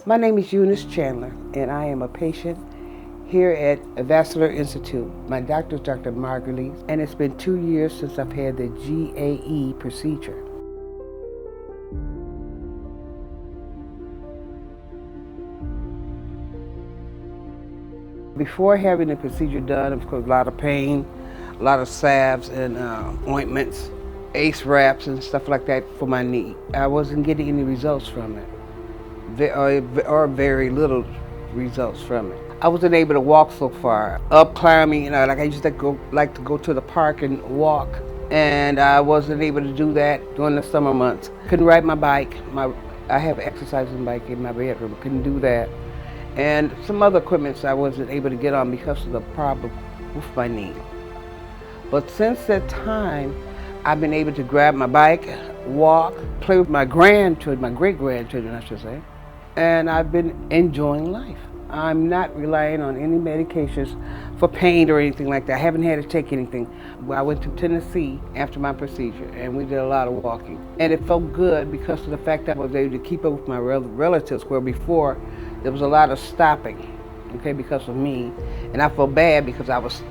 My name is Eunice Chandler, and I am a patient here at Vascular Institute. My doctor is Dr. Margulies, and it's been 2 years since I've had the GAE procedure. Before having the procedure done, of course, a lot of pain, a lot of salves and ointments, ACE wraps and stuff like that for my knee. I wasn't getting any results from it, or very little results from it. I wasn't able to walk so far. Up climbing, like I used to like to go to the park and walk, and I wasn't able to do that during the summer months. Couldn't ride my bike. I have an exercising bike in my bedroom. Couldn't do that. And some other equipment I wasn't able to get on because of the problem with my knee. But since that time, I've been able to grab my bike, walk, play with my grandchildren, my great-grandchildren, I should say, and I've been enjoying life. I'm not relying on any medications for pain or anything like that. I haven't had to take anything. I went to Tennessee after my procedure, and we did a lot of walking. And it felt good because of the fact that I was able to keep up with my relatives, where before there was a lot of stopping, because of me. And I felt bad because I was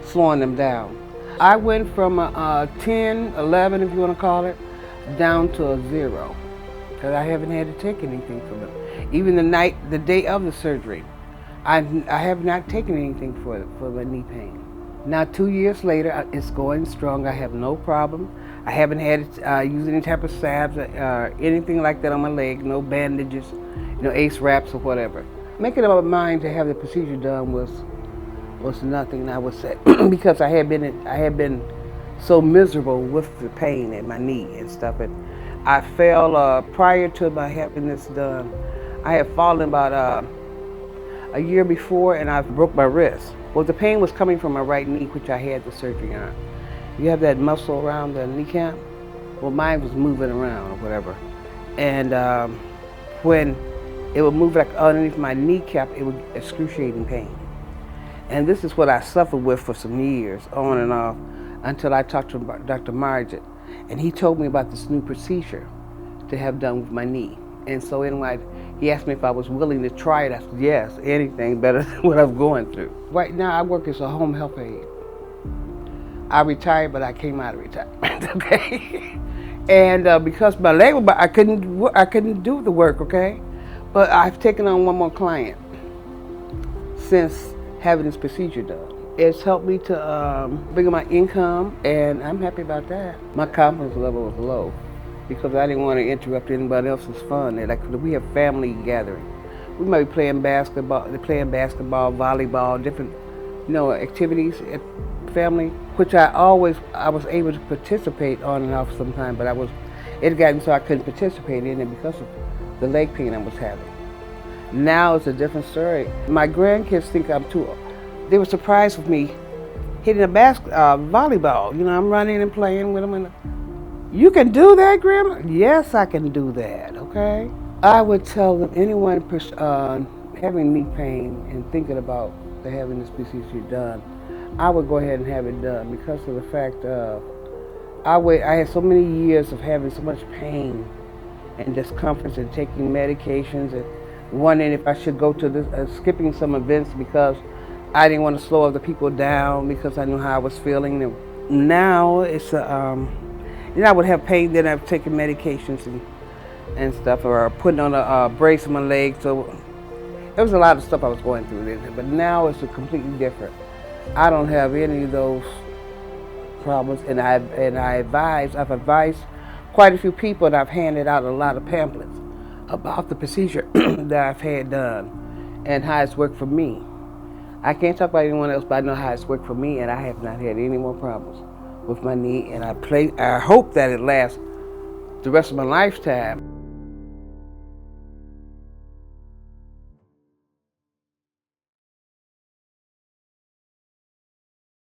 slowing them down. I went from a 10, 11, if you want to call it, down to a 0, because I haven't had to take anything from it. Even the day of the surgery, I have not taken anything for the knee pain. Now 2 years later, it's going strong. I have no problem. I haven't had to use any type of salves or anything like that on my leg, no bandages, ACE wraps or whatever. Making up my mind to have the procedure done was nothing, I would say, because I had been so miserable with the pain in my knee and stuff. And I fell prior to my having this done. I had fallen about a year before, and I broke my wrist. Well, the pain was coming from my right knee, which I had the surgery on. You have that muscle around the kneecap? Well, mine was moving around or whatever. And when it would move like underneath my kneecap, it was excruciating pain. And this is what I suffered with for some years, on and off, until I talked to Dr. Margit. And he told me about this new procedure to have done with my knee. And so anyway, he asked me if I was willing to try it. I said, yes, anything better than what I'm going through. Right now, I work as a home health aide. I retired, but I came out of retirement, okay? And because my leg was, I couldn't do the work, okay? But I've taken on one more client since having this procedure done. It's helped me to bring up my income, and I'm happy about that. My confidence level was low because I didn't want to interrupt anybody else's fun. We have family gathering. We might be playing basketball, volleyball, different, activities at family, which I was able to participate on and off sometimes, but it had gotten so I couldn't participate in it because of the leg pain I was having. Now it's a different story. My grandkids think I'm too old. They were surprised with me hitting a volleyball. I'm running and playing with them. And you can do that, Grandma? Yes, I can do that, okay? I would tell them, anyone having knee pain and thinking about having this procedure done, I would go ahead and have it done because of the fact I had so many years of having so much pain and discomfort and taking medications and wondering if I should go to skipping some events because I didn't want to slow other people down because I knew how I was feeling. And now it's I would have pain, then I've taken medications and stuff, or putting on a brace on my leg. So there was a lot of stuff I was going through then, but now it's completely different. I don't have any of those problems, and I've advised quite a few people, and I've handed out a lot of pamphlets about the procedure that I've had done and how it's worked for me. I can't talk about anyone else, but I know how it's worked for me, and I have not had any more problems with my knee, and I hope that it lasts the rest of my lifetime.